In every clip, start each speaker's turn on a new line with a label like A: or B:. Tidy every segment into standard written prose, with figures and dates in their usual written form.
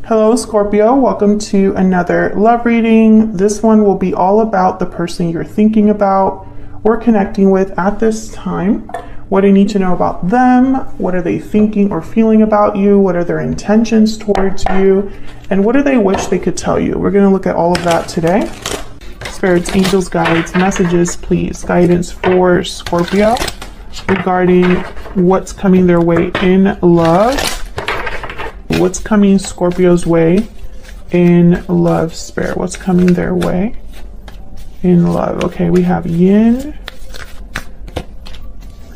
A: Hello, Scorpio. Welcome to another love reading. This one will be all about the person you're thinking about or connecting with at this time. What I need to know about them, what are they thinking or feeling about you, what are their intentions towards you, and what do they wish they could tell you. We're going to look at all of that today. Spirits, angels, guides, messages, please. Guidance for Scorpio regarding what's coming their way in love. What's coming Scorpio's way in love, Spirit? What's coming their way in love? Okay, we have yin.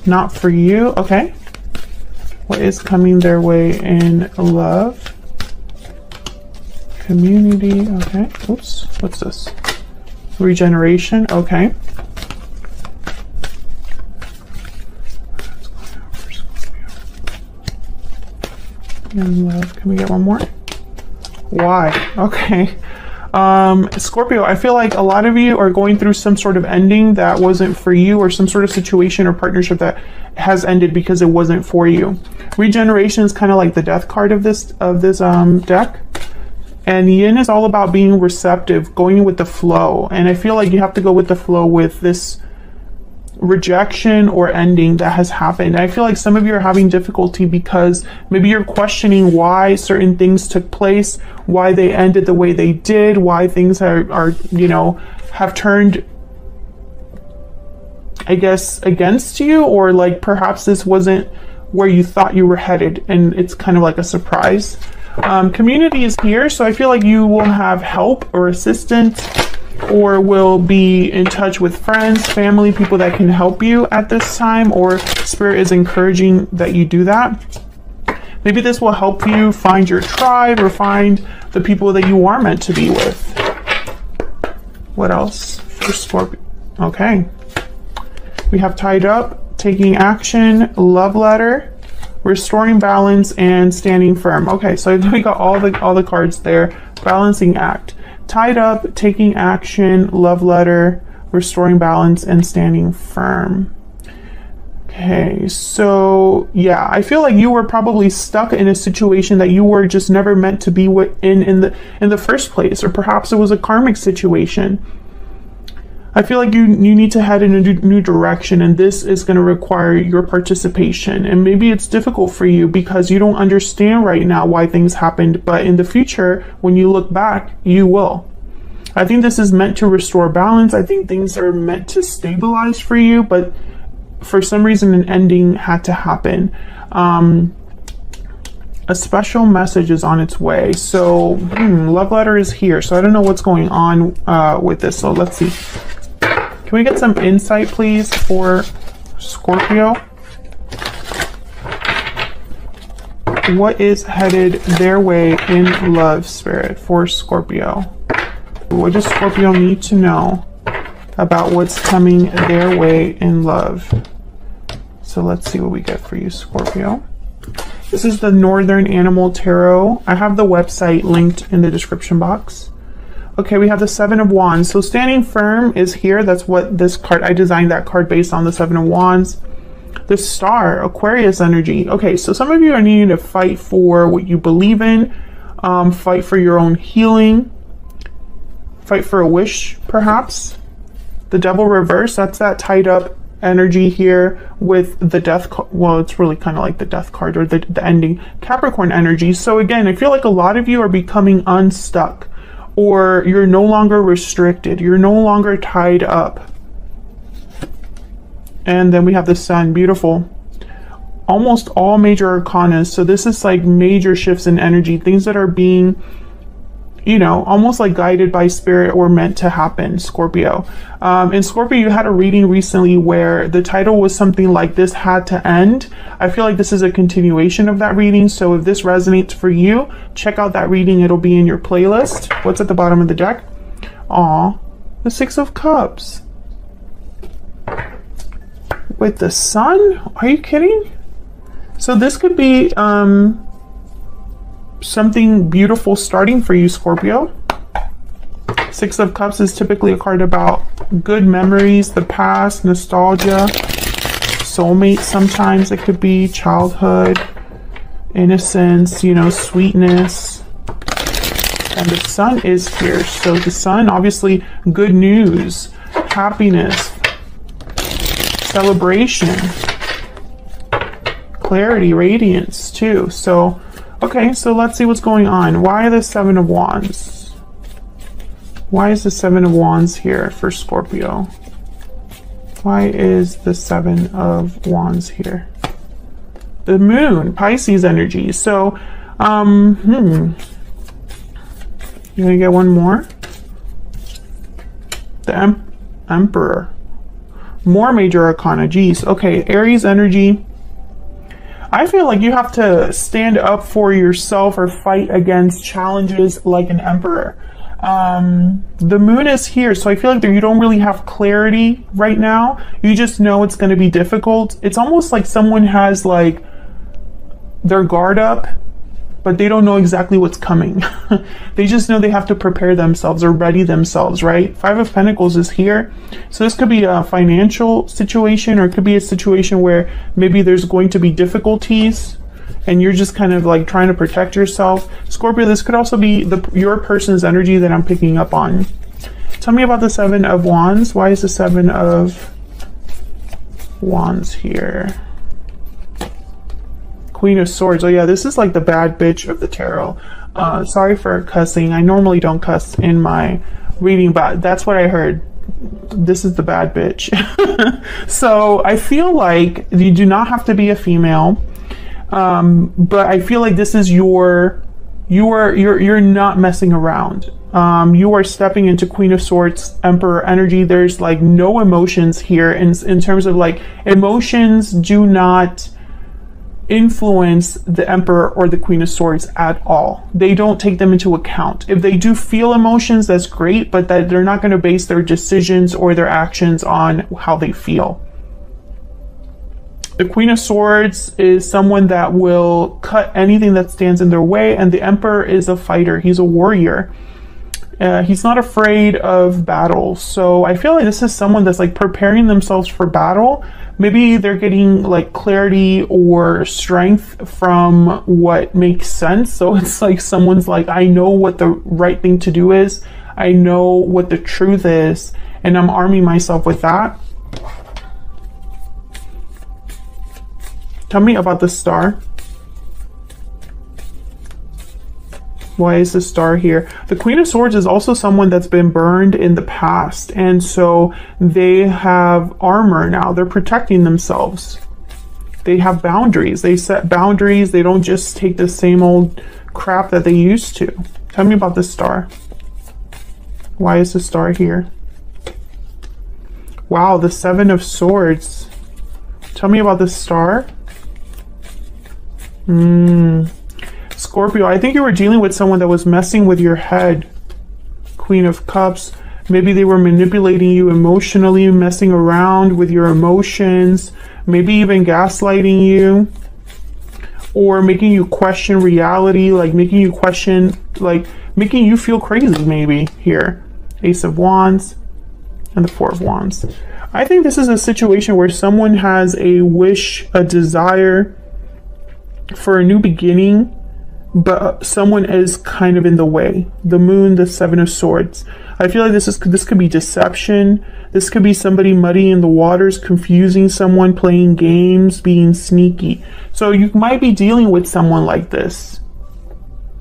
A: Not for you. Okay. What is coming their way in love? Community. Okay. Oops. What's this? Regeneration. Okay. In love. Can we get one more? Why? Okay. Scorpio, I feel like a lot of you are going through some sort of ending that wasn't for you, or some sort of situation or partnership that has ended because it wasn't for you. Regeneration is kind of like the death card of this deck. And yin is all about being receptive, going with the flow. And I feel like you have to go with the flow with this rejection or ending that has happened. I feel like some of you are having difficulty because maybe you're questioning why certain things took place, why they ended the way they did, why things are you know, have turned, I guess, against you, or like perhaps this wasn't where you thought you were headed and it's kind of like a surprise. Community is here, so I feel like you will have help or assistance, or will be in touch with friends, family, people that can help you at this time, or Spirit is encouraging that you do that. Maybe this will help you find your tribe or find the people that you are meant to be with. What else for Scorpio? Okay. We have tied up, taking action, love letter, restoring balance, and standing firm. Okay, so we got all the cards there. Balancing act. Tied up, taking action, love letter, restoring balance, and standing firm. Okay, so yeah, I feel like you were probably stuck in a situation that you were just never meant to be in the first place, or perhaps it was a karmic situation. I feel like you need to head in a new direction, and this is going to require your participation. And maybe it's difficult for you because you don't understand right now why things happened, but in the future, when you look back, you will. I think this is meant to restore balance. I think things are meant to stabilize for you, but for some reason, an ending had to happen. A special message is on its way. So, love letter is here. So I don't know what's going on with this. So let's see. Can we get some insight, please, for Scorpio? What is headed their way in love, Spirit, for Scorpio? What does Scorpio need to know about what's coming their way in love? So let's see what we get for you, Scorpio. This is the Northern Animal Tarot. I have the website linked in the description box. Okay, we have the Seven of Wands. So standing firm is here. That's what this card, I designed that card based on the Seven of Wands. The Star, Aquarius energy. Okay, so some of you are needing to fight for what you believe in, fight for your own healing, fight for a wish, perhaps. The Devil reverse, that's that tied up energy here with the death. Well, it's really kind of like the death card, or the ending. Capricorn energy. So again, I feel like a lot of you are becoming unstuck, or you're no longer restricted. You're no longer tied up. And then we have the Sun, beautiful. Almost all major arcanas. So this is like major shifts in energy, things that are being, you know, almost like guided by Spirit or meant to happen, Scorpio. In Scorpio, you had a reading recently where the title was something like "This Had to End." I feel like this is a continuation of that reading. So if this resonates for you, check out that reading. It'll be in your playlist. What's at the bottom of the deck? Aw, the Six of Cups. With the Sun? Are you kidding? So this could be something beautiful starting for you, Scorpio. Six of Cups is typically a card about good memories, the past, nostalgia, soulmate. Sometimes it could be childhood, innocence, you know, sweetness. And the sun is here. So the sun, obviously, good news, happiness, celebration, clarity, radiance too. So, okay, so let's see what's going on. Why the Seven of Wands? Why is the Seven of Wands here for Scorpio? Why is the Seven of Wands here? The moon, Pisces energy. So, you're gonna get one more. The Emperor. More major arcana. Geez. Okay, Aries energy. I feel like you have to stand up for yourself or fight against challenges like an emperor. The moon is here, so I feel like you don't really have clarity right now. You just know it's going to be difficult. It's almost like someone has like their guard up, but they don't know exactly what's coming. They just know they have to prepare themselves or ready themselves, right? Five of Pentacles is here. So this could be a financial situation, or it could be a situation where maybe there's going to be difficulties and you're just kind of like trying to protect yourself. Scorpio, this could also be your person's energy that I'm picking up on. Tell me about the Seven of Wands. Why is the Seven of Wands here? Queen of Swords. Oh yeah, this is like the bad bitch of the tarot. Sorry for cussing. I normally don't cuss in my reading, but that's what I heard. This is the bad bitch. So I feel like you do not have to be a female, but I feel like this is you're not messing around. You are stepping into Queen of Swords, Emperor energy. There's like no emotions here in terms of like emotions do not influence the Emperor or the Queen of Swords at all. They don't take them into account. If they do feel emotions, that's great, but that they're not going to base their decisions or their actions on how they feel. The Queen of Swords is someone that will cut anything that stands in their way, and the Emperor is a fighter. He's a warrior. He's not afraid of battle. So I feel like this is someone that's like preparing themselves for battle. Maybe they're getting like clarity or strength from what makes sense. So it's like someone's like, I know what the right thing to do is. I know what the truth is, and I'm arming myself with that. Tell me about the Star. Why is the Star here? The Queen of Swords is also someone that's been burned in the past, and so they have armor now. They're protecting themselves. They have boundaries. They set boundaries. They don't just take the same old crap that they used to. Tell me about the Star. Why is the Star here? Wow, the Seven of Swords. Tell me about the Star. Scorpio, I think you were dealing with someone that was messing with your head. Queen of Cups. Maybe they were manipulating you emotionally, messing around with your emotions, maybe even gaslighting you, or making you question reality, like making you question, like making you feel crazy maybe here. Ace of Wands and the Four of Wands. I think this is a situation where someone has a wish, a desire for a new beginning, but someone is kind of in the way. The Moon, the Seven of Swords. I feel like this could be deception. This could be somebody muddying the waters, confusing someone, playing games, being sneaky. So you might be dealing with someone like this,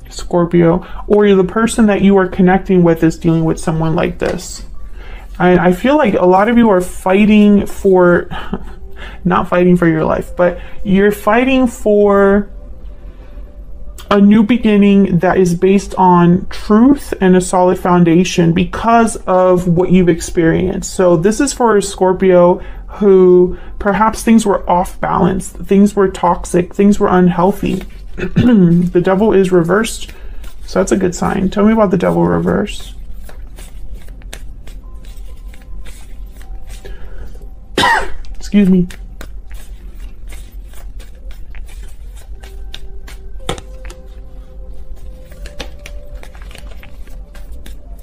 A: Scorpio, or the person that you are connecting with is dealing with someone like this. I feel like a lot of you are fighting for, not fighting for your life, but you're fighting for a new beginning that is based on truth and a solid foundation because of what you've experienced. So this is for a Scorpio who perhaps things were off balance, things were toxic, things were unhealthy. The Devil is reversed, so that's a good sign. Tell me about the Devil reverse. Excuse me.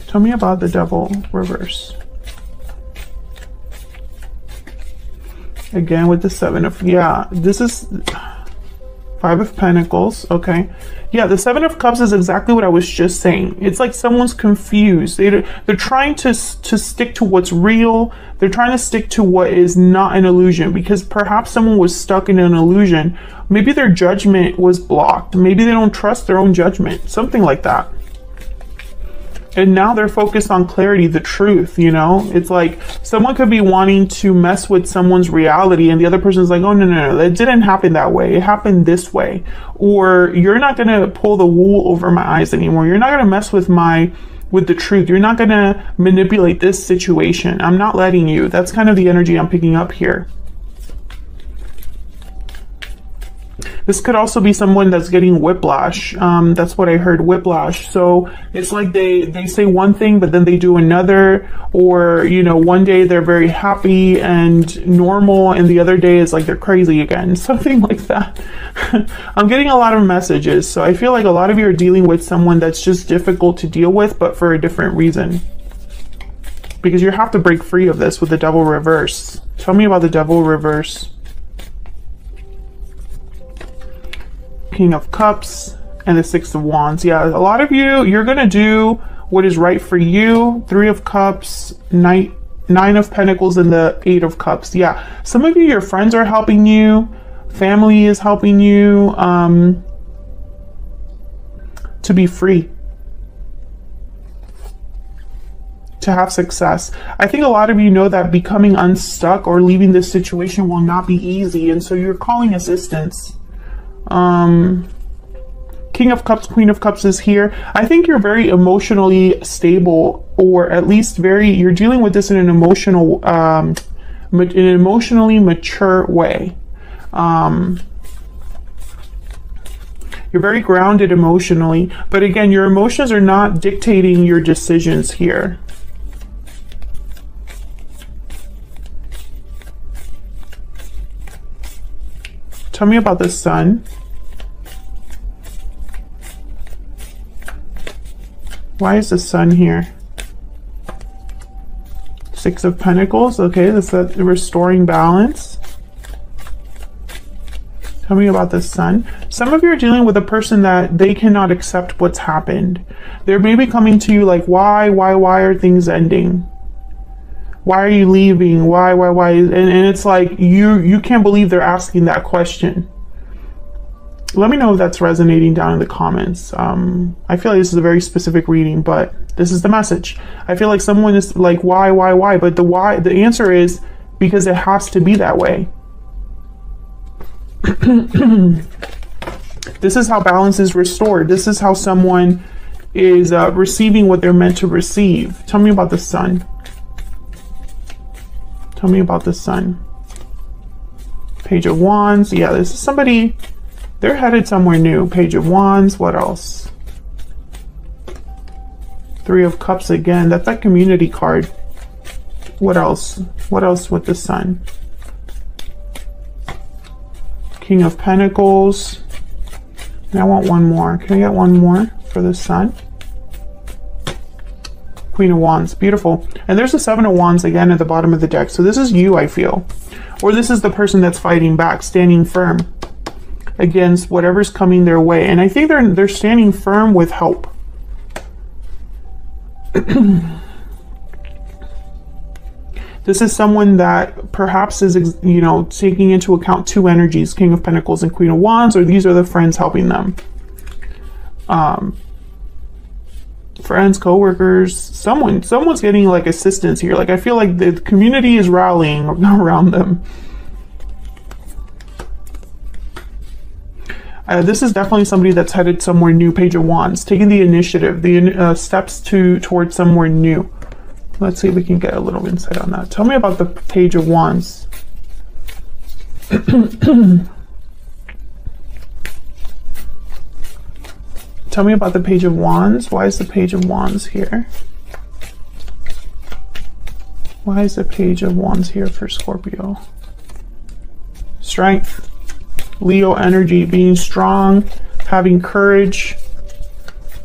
A: Tell me about the Devil reverse. Again with the Seven of, yeah, this is Five of Pentacles. Okay. Yeah, the Seven of Cups is exactly what I was just saying. It's like someone's confused. They're trying to stick to what's real. They're trying to stick to what is not an illusion, because perhaps someone was stuck in an illusion. Maybe their judgment was blocked. Maybe they don't trust their own judgment. Something like that. And now they're focused on clarity, the truth, you know? It's like someone could be wanting to mess with someone's reality and the other person's like, oh, no, that didn't happen that way. It happened this way. Or you're not going to pull the wool over my eyes anymore. You're not going to mess with the truth. You're not going to manipulate this situation. I'm not letting you. That's kind of the energy I'm picking up here. This could also be someone that's getting whiplash. That's what I heard, whiplash. So it's like they say one thing, but then they do another. Or, you know, one day they're very happy and normal, and the other day is like they're crazy again. Something like that. I'm getting a lot of messages. So I feel like a lot of you are dealing with someone that's just difficult to deal with, but for a different reason. Because you have to break free of this with the Devil reverse. Tell me about the Devil reverse. King of Cups and the Six of Wands. Yeah, a lot of you're gonna do what is right for you. Three of Cups, Nine of Pentacles, and the Eight of Cups. Yeah, some of you, your friends are helping you, family is helping you to be free, to have success. I think a lot of you know that becoming unstuck or leaving this situation will not be easy, and so you're calling assistance. King of Cups, Queen of Cups is here. I think you're very emotionally stable, or at least you're dealing with this in an emotionally mature way. You're very grounded emotionally, but again, your emotions are not dictating your decisions here. Tell me about the Sun. Why is the Sun here? Six of Pentacles. Okay, that's the restoring balance. Tell me about the Sun. Some of you are dealing with a person that they cannot accept what's happened. They're maybe coming to you like, why are things ending? Why are you leaving? Why? And it's like, you can't believe they're asking that question. Let me know if that's resonating down in the comments. I feel like this is a very specific reading, but this is the message. I feel like someone is like, why? But the answer is because it has to be that way. This is how balance is restored. This is how someone is receiving what they're meant to receive. Tell me about the Sun. Tell me about the Sun. Page of Wands. Yeah, this is somebody, they're headed somewhere new. Page of Wands. What else? Three of Cups again. That's that community card. What else? What else with the Sun? King of Pentacles. And I want one more. Can I get one more for the Sun? Queen of Wands. Beautiful. And there's the Seven of Wands again at the bottom of the deck. So this is you, I feel. Or this is the person that's fighting back, standing firm against whatever's coming their way. And I think they're standing firm with help. This is someone that perhaps is, you know, taking into account two energies, King of Pentacles and Queen of Wands, or these are the friends helping them. Friends, co-workers, someone's getting like assistance here. Like I feel like the community is rallying around them. This is definitely somebody that's headed somewhere new. Page of Wands, taking the initiative, the steps towards somewhere new. Let's see if we can get a little insight on that. Tell me about the Page of Wands. Tell me about the Page of Wands. Why is the Page of Wands here? Why is the Page of Wands here for Scorpio? Strength. Leo energy, being strong, having courage.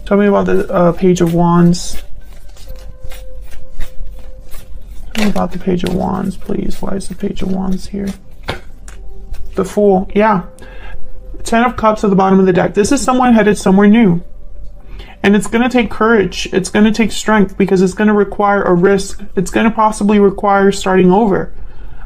A: Tell me about the Page of Wands. Tell me about the Page of Wands, please. Why is the Page of Wands here? The Fool. Yeah. Ten of Cups at the bottom of the deck. This is someone headed somewhere new. And it's going to take courage. It's going to take strength because it's going to require a risk. It's going to possibly require starting over,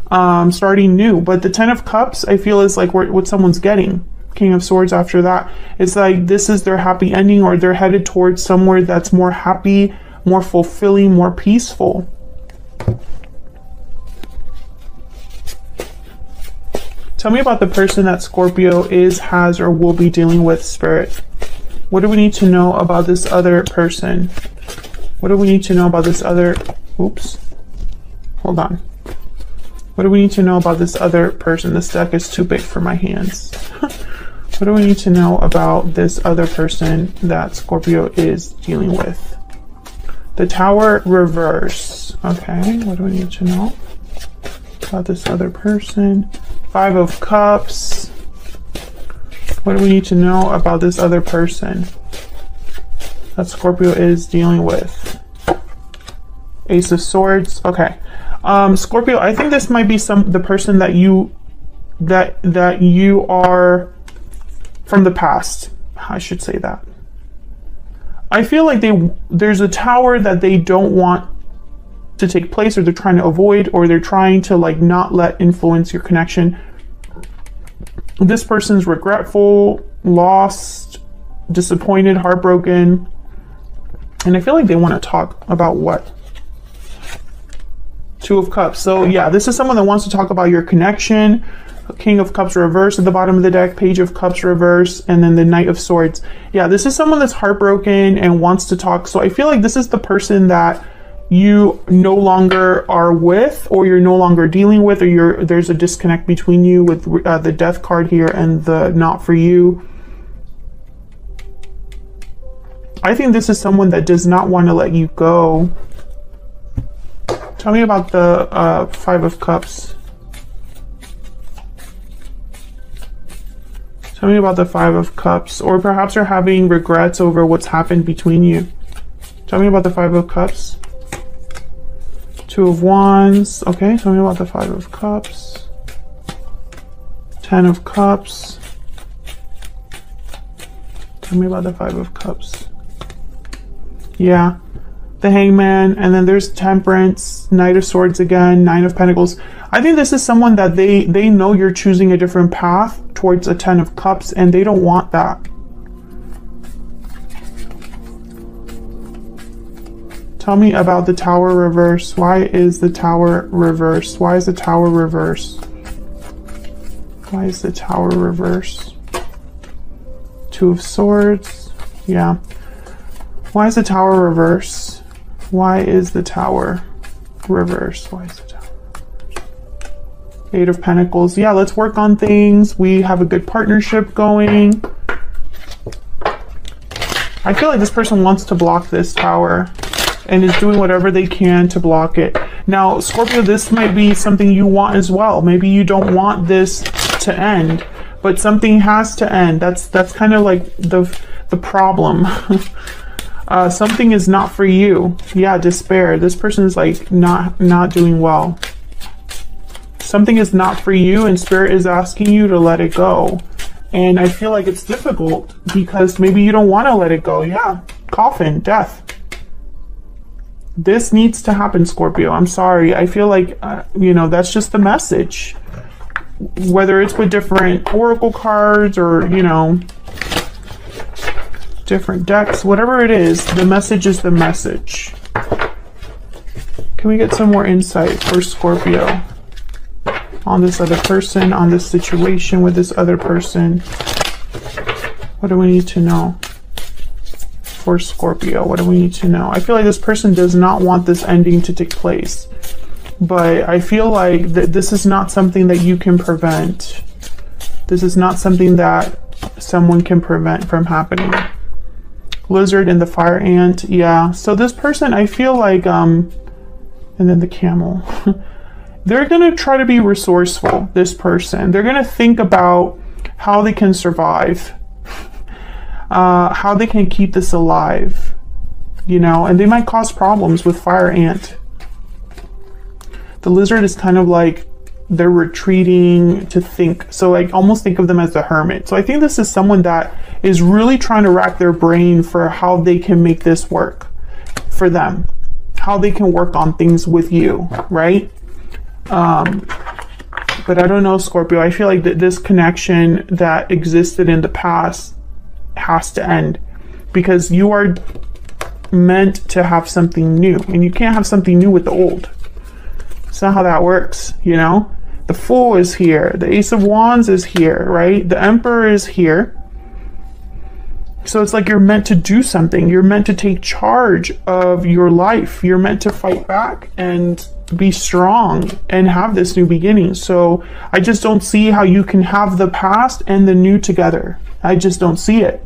A: starting new. But the Ten of Cups, I feel, is like what someone's getting. King of Swords after that. It's like this is their happy ending, or they're headed towards somewhere that's more happy, more fulfilling, more peaceful. Tell me about the person that Scorpio is, has, or will be dealing with, Spirit. What do we need to know about this other person? What do we need to know about this other... Oops. Hold on. What do we need to know about this other person? This deck is too big for my hands. What do we need to know about this other person that Scorpio is dealing with? The Tower reverse. Okay, what do we need to know about this other person? Five of Cups. What do we need to know about this other person that Scorpio is dealing with? Ace of Swords. Okay. Scorpio, I think this might be the person that you are from the past. I should say that. I feel like there's a tower that they don't want to take place, or they're trying to avoid, or they're trying to like not let influence your connection. This person's regretful, lost, disappointed, heartbroken, and I feel like they want to talk about what? Two of Cups. So yeah, this is someone that wants to talk about your connection. King of Cups reverse at the bottom of the deck, Page of Cups reverse, and then the Knight of Swords. Yeah, this is someone that's heartbroken and wants to talk. So I feel like this is the person that you no longer are with, or you're no longer dealing with, or there's a disconnect between you with the Death card here and the Not For You. I think this is someone that does not want to let you go. Tell me about the Five of Cups. Tell me about the Five of Cups. Or perhaps you're having regrets over what's happened between you. Tell me about the Five of Cups. Two of Wands. Okay, tell me about the Five of Cups. Ten of Cups. Tell me about the Five of Cups. Yeah. The Hangman, and then there's Temperance, Knight of Swords again, Nine of Pentacles. I think this is someone that they know you're choosing a different path towards a Ten of Cups, and they don't want that. Tell me about the Tower reverse. Why is the Tower reverse? Why is the Tower reverse? Why is the Tower reverse? Two of Swords. Yeah. Why is the Tower reverse? Why is the Tower reverse? Why is the Tower reverse? Eight of Pentacles. Yeah, let's work on things. We have a good partnership going. I feel like this person wants to block this Tower and is doing whatever they can to block it. Now, Scorpio, this might be something you want as well. Maybe you don't want this to end, but something has to end. That's kind of like the problem. Something is not for you. Yeah, despair. This person is like not doing well. Something is not for you, and Spirit is asking you to let it go. And I feel like it's difficult because maybe you don't want to let it go. Yeah, coffin, death. This needs to happen, Scorpio. I'm sorry. I feel like, you know, that's just the message. Whether it's with different oracle cards or, you know, different decks, whatever it is, the message is the message. Can we get some more insight for Scorpio on this other person, on this situation with this other person? What do we need to know for Scorpio? What do we need to know? I feel like this person does not want this ending to take place, but I feel like this is not something that you can prevent. This is not something that someone can prevent from happening. Lizard and the fire ant. Yeah, so this person, I feel like and then the camel. They're gonna try to be resourceful. This person, they're gonna think about how they can survive, how they can keep this alive, you know, and they might cause problems with fire ant. The lizard is kind of like they're retreating to think. So like almost think of them as the hermit. So I think this is someone that is really trying to rack their brain for how they can make this work for them, how they can work on things with you, right? But I don't know, Scorpio. I feel like that this connection that existed in the past has to end, because you are meant to have something new, and you can't have something new with the old. It's not how that works, you know? The Fool is here. The Ace of Wands is here, right? The Emperor is here. So it's like you're meant to do something. You're meant to take charge of your life. You're meant to fight back and be strong and have this new beginning. So I just don't see how you can have the past and the new together. I just don't see it.